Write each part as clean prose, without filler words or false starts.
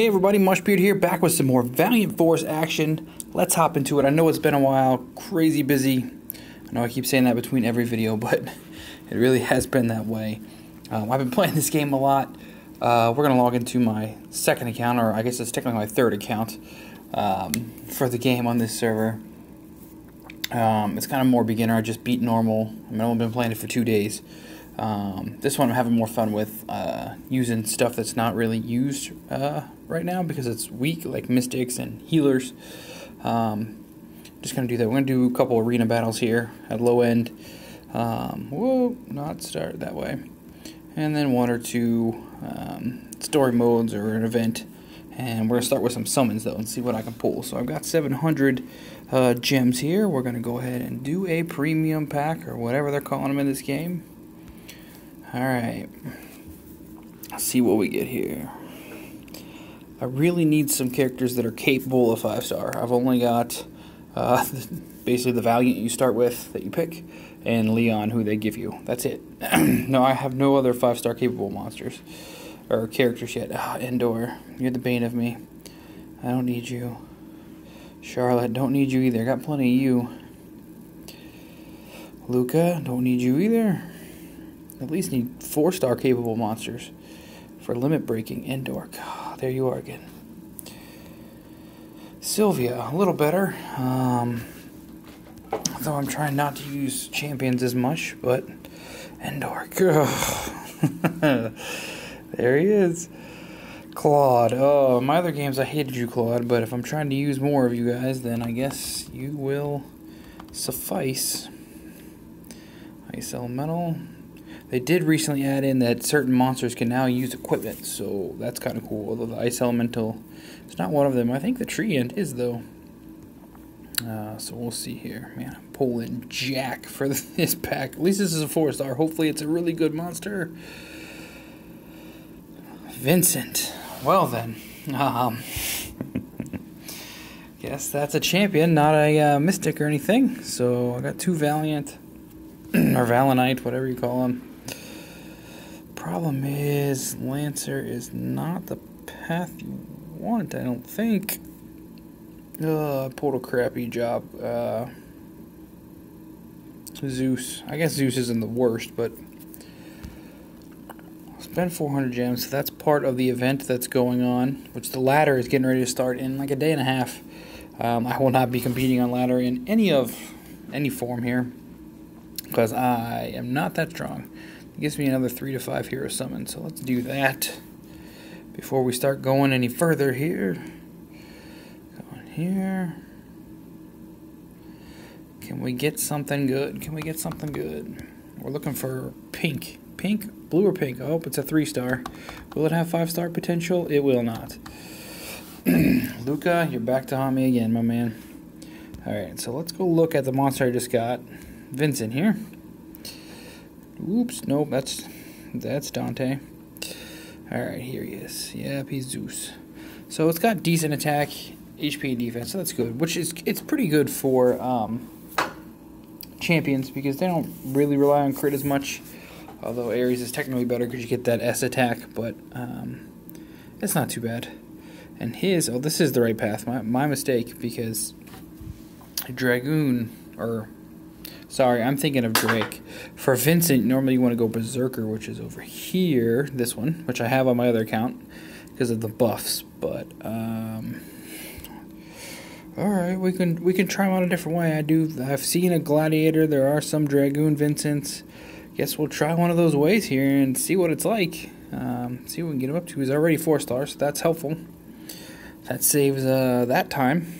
Hey everybody, Mushbeard here, back with some more Valiant Force action. Let's hop into it. I know it's been a while, crazy busy. I know I keep saying that between every video, but it really has been that way. I've been playing this game a lot. We're going to log into my second account, or I guess it's technically my third account, for the game on this server. It's kind of more beginner. I just beat normal. I've only been playing it for 2 days. This one I'm having more fun with, using stuff that's not really used right now because it's weak, like mystics and healers. Just going to do that. We're going to do a couple arena battles here at low end. Whoa, not start that way. And then 1 or 2 story modes or an event. And we're going to start with some summons though and see what I can pull. So I've got 700 gems here. We're going to go ahead and do a premium pack or whatever they're calling them in this game. Alright, let's see what we get here. I really need some characters that are capable of 5-star. I've only got basically the Valiant you start with that you pick, and Leon who they give you. That's it. No, I have no other 5-star capable monsters or characters yet. Endor, you're the bane of me. I don't need you. Charlotte, don't need you either. I got plenty of you. Luca, don't need you either. At least need 4-star capable monsters for limit breaking. Endor, God, there you are again. Sylvia, a little better. Though I'm trying not to use champions as much, but Endor, there he is. Claude. Oh, in my other games I hated you, Claude, but if I'm trying to use more of you guys, then I guess you will suffice. Ice Elemental. They did recently add in that certain monsters can now use equipment, so that's kind of cool. Although the Ice Elemental is not one of them. I think the Tree Ant is, though. So we'll see here. Man, I'm pulling Jack for this pack. At least this is a 4-star. Hopefully it's a really good monster. Vincent. Well then. Guess that's a champion, not a mystic or anything. So I got 2 Valiant. Or Valinite, whatever you call them. Problem is, Lancer is not the path you want, I don't think. I pulled a crappy job. Zeus. I guess Zeus isn't the worst, but I'll spend 400 gems. So that's part of the event that's going on, which the ladder is getting ready to start in like a day and a half. I will not be competing on ladder in any form here, because I am not that strong. It gives me another 3 to 5 hero summons, so let's do that before we start going any further here. Going here. Can we get something good? Can we get something good? We're looking for pink. Pink? Blue or pink? Oh, it's a 3-star. Will it have 5-star potential? It will not. Luca, you're back to haunt me again, my man. Alright, so let's go look at the monster I just got. Vincent here. Oops, nope, that's Dante. Alright, here he is. Yep, he's Zeus. So it's got decent attack, HP, and defense, so that's good. It's pretty good for champions because they don't really rely on crit as much. Although Ares is technically better because you get that S attack, but it's not too bad. And this is the right path. My mistake, because Dragoon, or sorry, I'm thinking of Drake. For Vincent, normally you want to go Berserker, which is over here. This one, which I have on my other account because of the buffs. But all right, we can try them out a different way. I've seen a Gladiator. There are some Dragoon Vincents. Guess we'll try one of those ways here and see what it's like. See what we can get him up to. He's already 4-star, so that's helpful. That saves that time.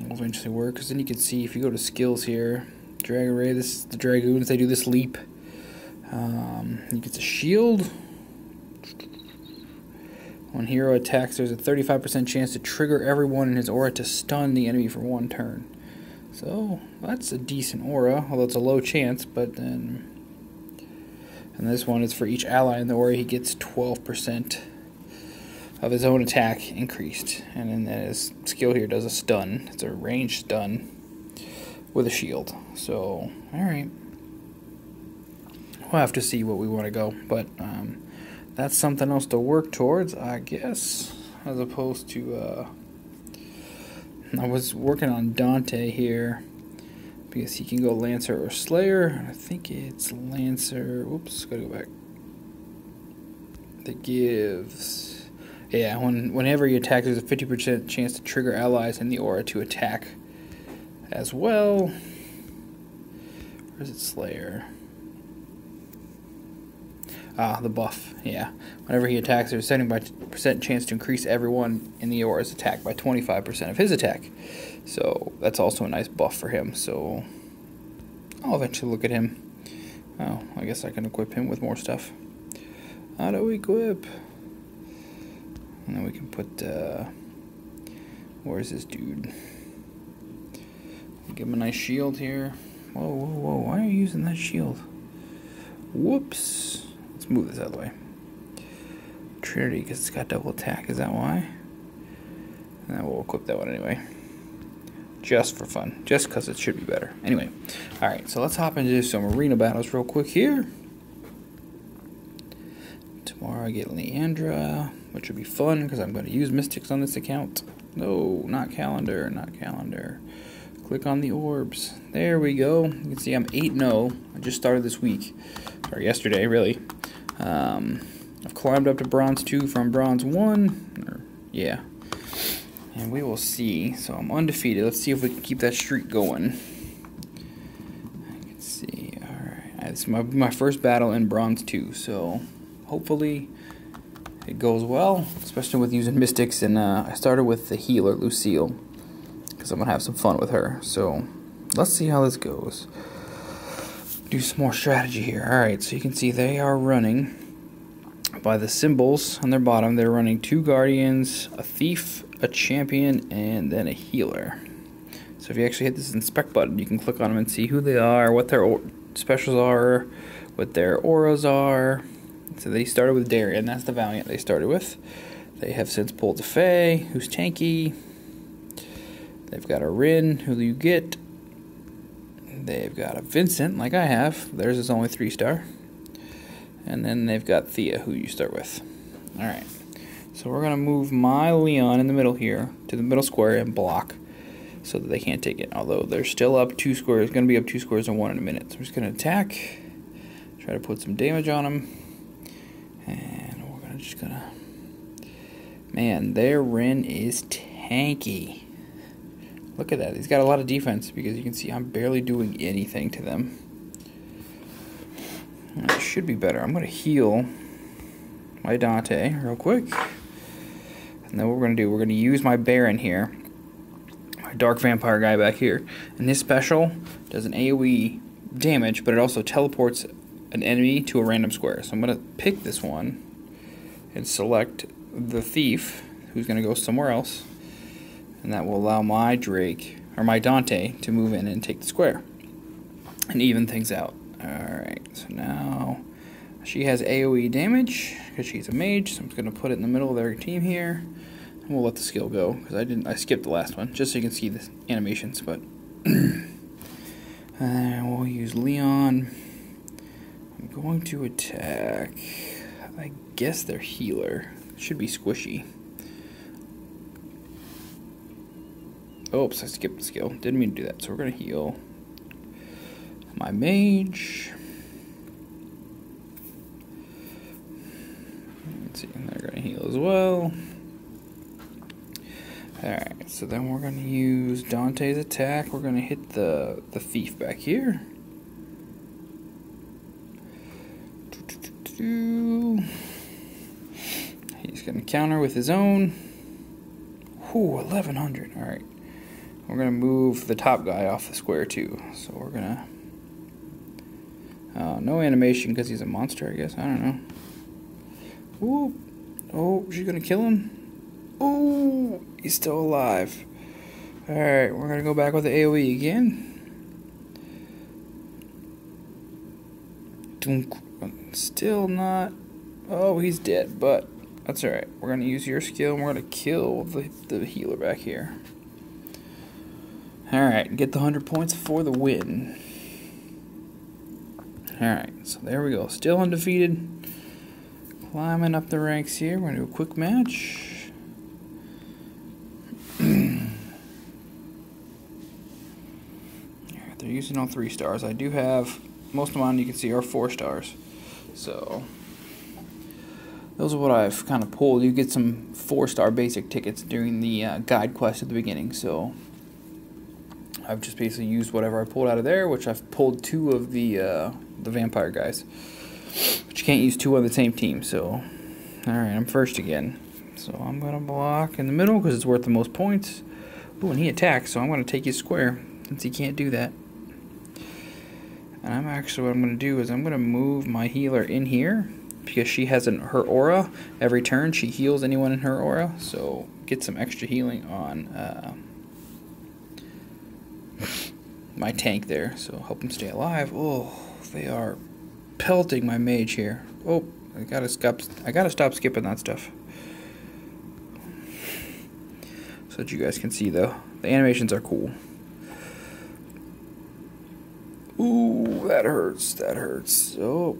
Eventually work, because then you can see if you go to skills here, Dragon Ray, this is the Dragoons, they do this leap. He gets a shield. When hero attacks, there's a 35% chance to trigger everyone in his aura to stun the enemy for 1 turn. So that's a decent aura, although it's a low chance. But then, and this one is for each ally in the aura, he gets 12% of his own attack increased, and then his skill here does a stun. It's a ranged stun with a shield. So, alright. We'll have to see what we want to go, but that's something else to work towards, I guess, as opposed to, I was working on Dante here, because he can go Lancer or Slayer. I think it's Lancer. Oops, gotta go back. That gives, yeah, whenever he attacks, there's a 50% chance to trigger allies in the aura to attack as well. Where's it, Slayer? Ah, the buff, yeah. Whenever he attacks, there's a 70% chance to increase everyone in the aura's attack by 25% of his attack. So that's also a nice buff for him. So I'll eventually look at him. Oh, I guess I can equip him with more stuff. Auto equip. And then we can put, where's this dude? Give him a nice shield here. Whoa, whoa, whoa, why are you using that shield? Whoops. Let's move this out of the way. Trinity, because it's got double attack, is that why? And then we'll equip that one anyway. Just for fun. Just because it should be better. Anyway. Alright, so let's hop into some arena battles real quick here. Tomorrow I get Leandra, which will be fun because I'm going to use Mystics on this account. No, not calendar, not calendar. Click on the orbs. There we go. You can see I'm 8-0. I just started this week. Or yesterday, really. I've climbed up to Bronze 2 from Bronze 1. Yeah. And we will see. So I'm undefeated. Let's see if we can keep that streak going. I can see. Alright. This is my first battle in Bronze 2. So hopefully it goes well. Especially with using Mystics. And I started with the healer, Lucille. Because I'm going to have some fun with her. So let's see how this goes. Do some more strategy here. Alright, so you can see they are running by the symbols on their bottom. They're running 2 guardians, a thief, a champion, and then a healer. So if you actually hit this inspect button, you can click on them and see who they are, what their specials are, what their auras are. So they started with Darien. That's the Valiant they started with. They have since pulled a Faye, who's tanky. They've got a Rin, who you get. They've got a Vincent, like I have. Theirs is only 3-star. And then they've got Thea, who you start with. Alright. So we're going to move my Leon in the middle here to the middle square and block so that they can't take it. Although they're still up 2 squares. Going to be up 2 squares in 1 in a minute. So we're just going to attack. Try to put some damage on them. And we're just going to... Man, their Rin is tanky. Look at that. He's got a lot of defense because you can see I'm barely doing anything to them. It should be better. I'm going to heal my Dante real quick. And then what we're going to do, we're going to use my Baron here. My Dark Vampire guy back here. And his special does an AoE damage, but it also teleports an enemy to a random square. So I'm going to pick this one and select the Thief, who's going to go somewhere else. And that will allow my Drake, or my Dante, to move in and take the square. And even things out. Alright, so now she has AoE damage, because she's a mage, so I'm just going to put it in the middle of their team here. And we'll let the skill go, because I skipped the last one, just so you can see the animations, but... and we'll use Leon. I'm going to attack... I guess their healer. Should be squishy. Oops, I skipped the skill. Didn't mean to do that. So we're going to heal my mage. Let's see, they're going to heal as well. Alright, so then we're going to use Dante's attack. We're going to hit the thief back here. He's going to counter with his own. Ooh, 1100. Alright. We're going to move the top guy off the square too. So we're going to... no animation because he's a monster, I guess. I don't know. Ooh. Oh, she's going to kill him? Oh, he's still alive. Alright, we're going to go back with the AoE again. Still not... Oh, he's dead, but that's alright. We're going to use your skill and we're going to kill the healer back here. Alright, get the 100 points for the win. Alright, so there we go. Still undefeated. climbing up the ranks here. We're going to do a quick match. They're using all 3 stars. I do have, most of mine you can see are 4 stars. So, those are what I've kind of pulled. You get some 4-star basic tickets during the guide quest at the beginning. So, I've just basically used whatever I pulled out of there, which I've pulled 2 of the vampire guys. But you can't use 2 on the same team, so, alright, I'm first again. So, I'm going to block in the middle because it's worth the most points. Ooh, and he attacks, so I'm going to take his square, since he can't do that. And I'm actually, what I'm going to do is I'm going to move my healer in here, because she has her aura. Every turn she heals anyone in her aura, so get some extra healing on my tank there, so help him stay alive. Oh, they are pelting my mage here. Oh, I gotta stop skipping that stuff. So that you guys can see though. The animations are cool. Ooh, that hurts. That hurts. Oh.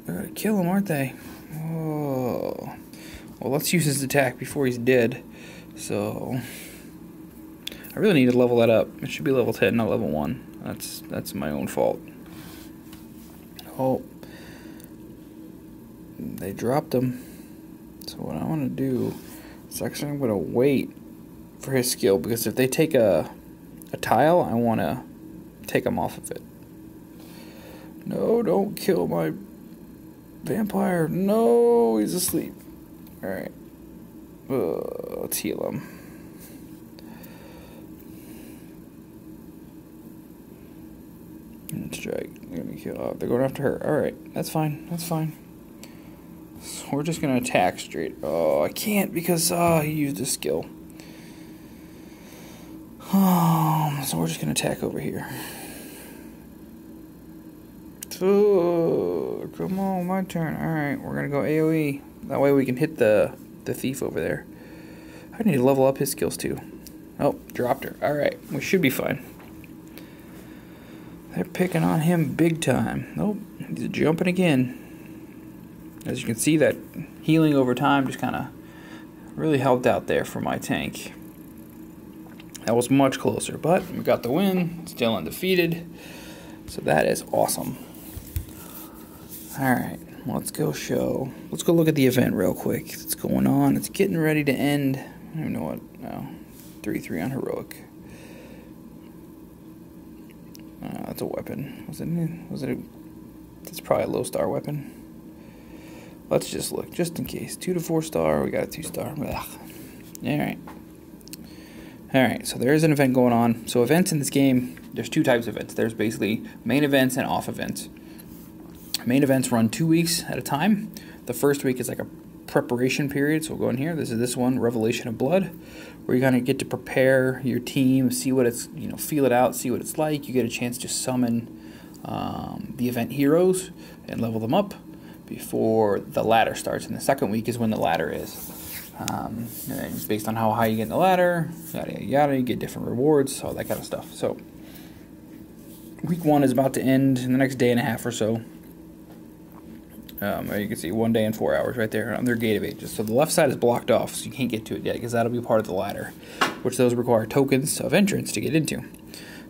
They're gonna kill him, aren't they? Oh. Well, let's use his attack before he's dead. So, I really need to level that up. It should be level 10, not level 1. That's my own fault. Oh. They dropped him. So what I want to do is actually I'm going to wait for his skill, because if they take a tile, I want to take him off of it. No, don't kill my vampire. No, he's asleep. Alright. Let's heal him. Strike. They're gonna kill. Oh, they're going after her. Alright, that's fine. That's fine. So we're just gonna attack straight. Oh, I can't because he used his skill. So we're just gonna attack over here. Oh, come on, my turn. Alright, we're gonna go AoE. That way we can hit the thief over there. I need to level up his skills too. Oh, dropped her. Alright, we should be fine. They're picking on him big time. Oh, he's jumping again. As you can see, that healing over time just kind of really helped out there for my tank. That was much closer, but we got the win. Still undefeated. So that is awesome. Alright, let's go look at the event real quick. What's going on? It's getting ready to end. I don't even know what. No. 3-3 on heroic. That's a weapon. That's probably a low star weapon. Let's just look, just in case. 2 to 4 star, we got a 2 star. Alright. Alright, so there is an event going on. So events in this game, there's 2 types of events. There's basically main events and off events. Main events run 2 weeks at a time. The first week is like a preparation period, so we'll go in here. This is this one, Revelation of Blood, where you're gonna get to prepare your team, see what it's, feel it out, see what it's like. You get a chance to summon the event heroes and level them up before the ladder starts. And the second week is when the ladder is. And it's based on how high you get in the ladder, yada yada yada. You get different rewards, all that kind of stuff. So week 1 is about to end in the next day and a half or so. You can see 1 day and 4 hours right there on their Gate of Ages. So the left side is blocked off, so you can't get to it yet, because that'll be part of the ladder, which those require tokens of entrance to get into.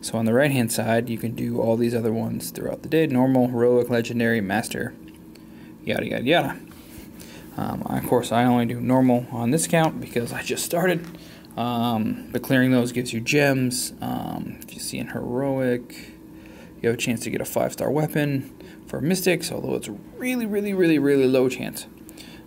So on the right hand side, you can do all these other ones throughout the day: normal, heroic, legendary, master, yada yada yada. Of course, I only do normal on this account because I just started. But clearing those gives you gems. If you see in heroic, you have a chance to get a 5-star weapon for mystics, although it's a really, really, really, really low chance.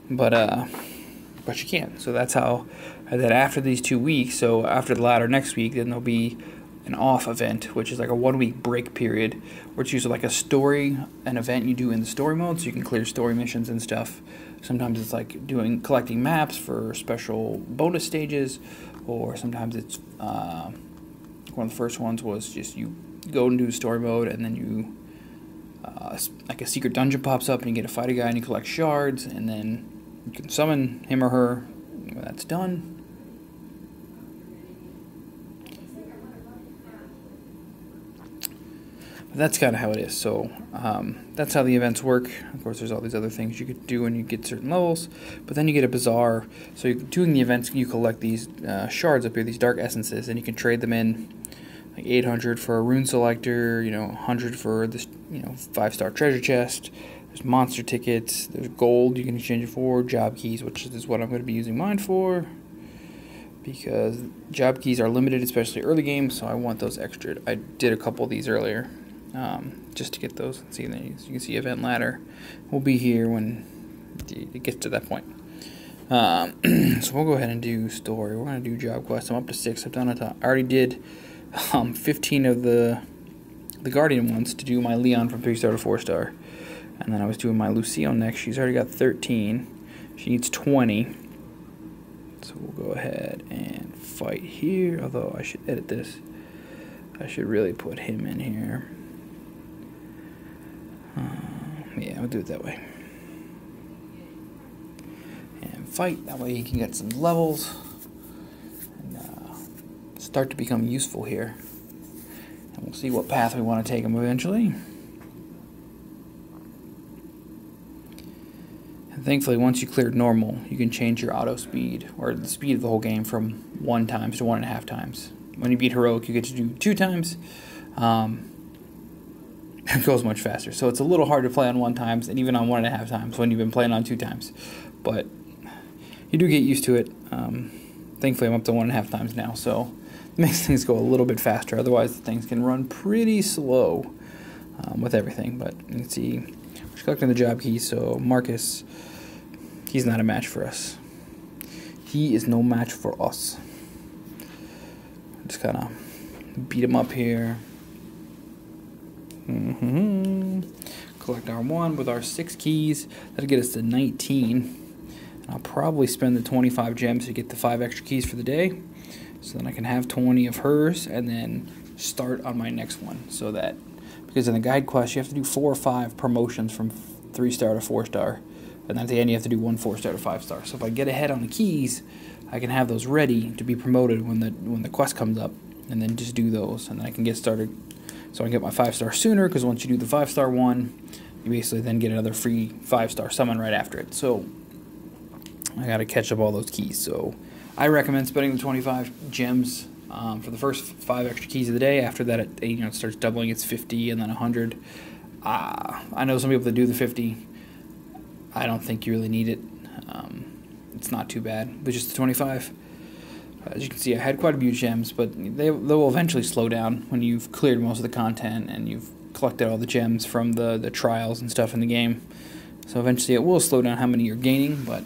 But you can. So that's how. And then after these 2 weeks, so after the ladder next week, then there'll be an off event, which is like a 1-week break period, where it's usually like a story, an event you do in the story mode, so you can clear story missions and stuff. Sometimes it's like collecting maps for special bonus stages, or sometimes it's one of the first ones was just you go into story mode and then you like a secret dungeon pops up and you get to fight a guy and you collect shards, and then you can summon him or her. When that's done, That's kind of how it is. So that's how the events work. Of course, there's all these other things you could do when you get certain levels, but then you get a bazaar. So you're doing the events, you collect these shards up here, these dark essences, and you can trade them in, like 800 for a rune selector, 100 for this, 5-star treasure chest. There's monster tickets. There's gold you can exchange it for. Job keys, which is what I'm going to be using mine for, because job keys are limited, especially early game. So I want those extra. I did a couple of these earlier. Just to get those. See, you can see event ladder. We'll be here when it gets to that point. So we'll go ahead and do story. We're going to do job quest. I'm up to 6. I've done it. I already did 15 of the Guardian ones to do my Leon from 3-star to 4-star. And then I was doing my Lucille next. She's already got 13. She needs 20. So we'll go ahead and fight here. Although I should edit this. I should really put him in here. Yeah, we'll do it that way. And fight. That way you can get some levels and start to become useful here. And we'll see what path we want to take him eventually. And thankfully, once you cleared normal, you can change your auto speed, or the speed of the whole game, from 1 times to 1.5 times. When you beat Heroic, you get to do 2 times. It goes much faster. So it's a little hard to play on 1 times, and even on 1.5 times when you've been playing on 2 times. But you do get used to it. Thankfully, I'm up to 1.5 times now, so it makes things go a little bit faster. Otherwise, things can run pretty slow with everything. But you can see, we're collecting the job keys. So Marcus, he's not a match for us. He is no match for us. Just kind of beat him up here. Collect our 1 with our 6 keys. That'll get us to 19. And I'll probably spend the 25 gems to get the 5 extra keys for the day. So then I can have 20 of hers and then start on my next one. So that, because in the guide quest, you have to do 4 or 5 promotions from 3-star to 4-star. And then at the end, you have to do 1 4-star to 5-star. So if I get ahead on the keys, I can have those ready to be promoted when the quest comes up. And then just do those. And then I can get started. So I can get my 5-star sooner, because once you do the 5-star one, you basically then get another free 5-star summon right after it. So I got to catch up all those keys. So I recommend spending the 25 gems for the first 5 extra keys of the day. After that, it starts doubling. It's 50 and then 100. I know some people that do the 50. I don't think you really need it. It's not too bad, but just the 25. As you can see, I had quite a few gems, but they will eventually slow down when you've cleared most of the content and you've collected all the gems from the trials and stuff in the game. So eventually it will slow down how many you're gaining, but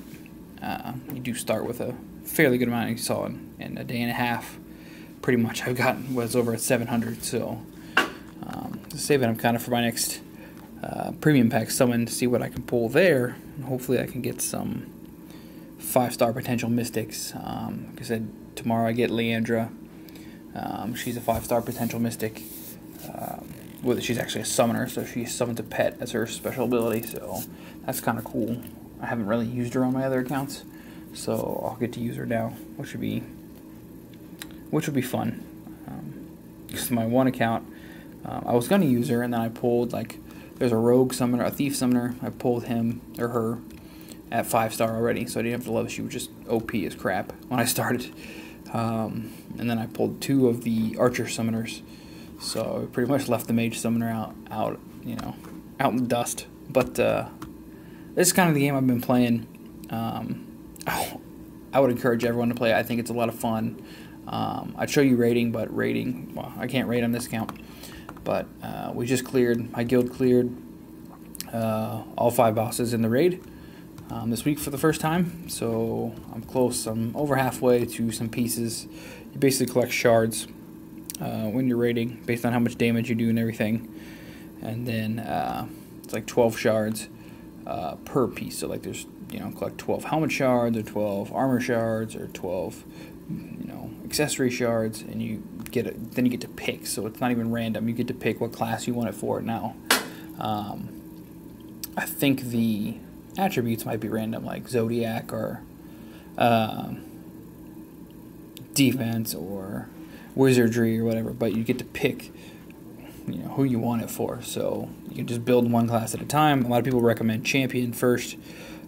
you do start with a fairly good amount. You saw in a day and a half, pretty much I've gotten was over at 700. So saving them kind of for my next premium pack summon to see what I can pull there. And hopefully I can get some 5-star potential mystics. Like I said, tomorrow I get Leandra. She's a 5-star potential mystic. She's actually a summoner, so she summons a pet as her special ability, so that's kind of cool. I haven't really used her on my other accounts, so I'll get to use her now, which would be fun. Because my one account, I was going to use her, and then I pulled, there's a rogue summoner, a thief summoner. I pulled him or her at 5-star already, so I didn't have to level. She was just OP as crap when I started. And then I pulled 2 of the archer summoners, so I pretty much left the mage summoner out in the dust. But this is kind of the game I've been playing. I would encourage everyone to play it. I think it's a lot of fun. I'd show you rating, but well, I can't rate on this account. But we just cleared, my guild cleared all 5 bosses in the raid this week for the first time. So I'm close. I'm over halfway to some pieces. You basically collect shards when you're raiding based on how much damage you do and everything. And then it's like 12 shards per piece. So there's, collect 12 helmet shards or 12 armor shards or 12, accessory shards, and then you get to pick. So it's not even random. You get to pick what class you want it for now. I think the attributes might be random, like Zodiac or defense or wizardry or whatever, but you get to pick who you want it for. So you can just build one class at a time. A lot of people recommend champion first,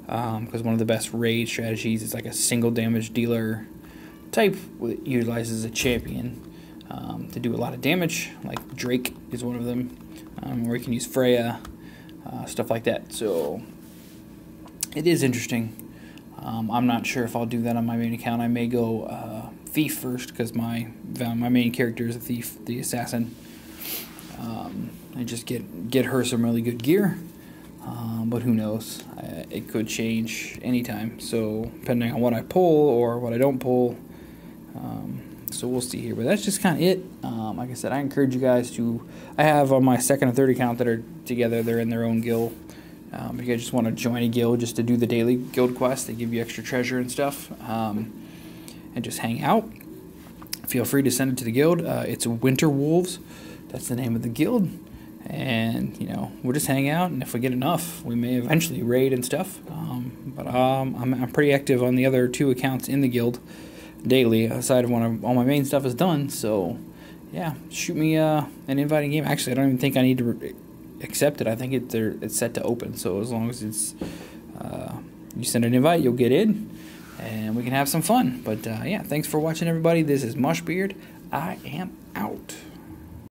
because one of the best raid strategies is like a single damage dealer type that utilizes a champion to do a lot of damage. Like Drake is one of them, or you can use Freya, stuff like that. So it is interesting. I'm not sure if I'll do that on my main account. I may go thief first, because my main character is a thief, the assassin, and just get her some really good gear. But who knows? It could change anytime. So depending on what I pull or what I don't pull. So we'll see here. But that's just kind of it. Like I said, I encourage you guys to... I have on my second and third account that are together. They're in their own guild. If you guys just want to join a guild just to do the daily guild quests, they give you extra treasure and stuff, and just hang out, feel free to send it to the guild. It's Winter Wolves. That's the name of the guild. And, we'll just hang out, and if we get enough, we may eventually raid and stuff. But I'm pretty active on the other 2 accounts in the guild daily, aside of when all my main stuff is done. So, yeah, shoot me an invite in game. Actually, I don't even think I need to accept it. I think it's set to open. So as long as it's you send an invite, you'll get in, and we can have some fun. But, yeah, thanks for watching, everybody. This is Mushbeard. I am out.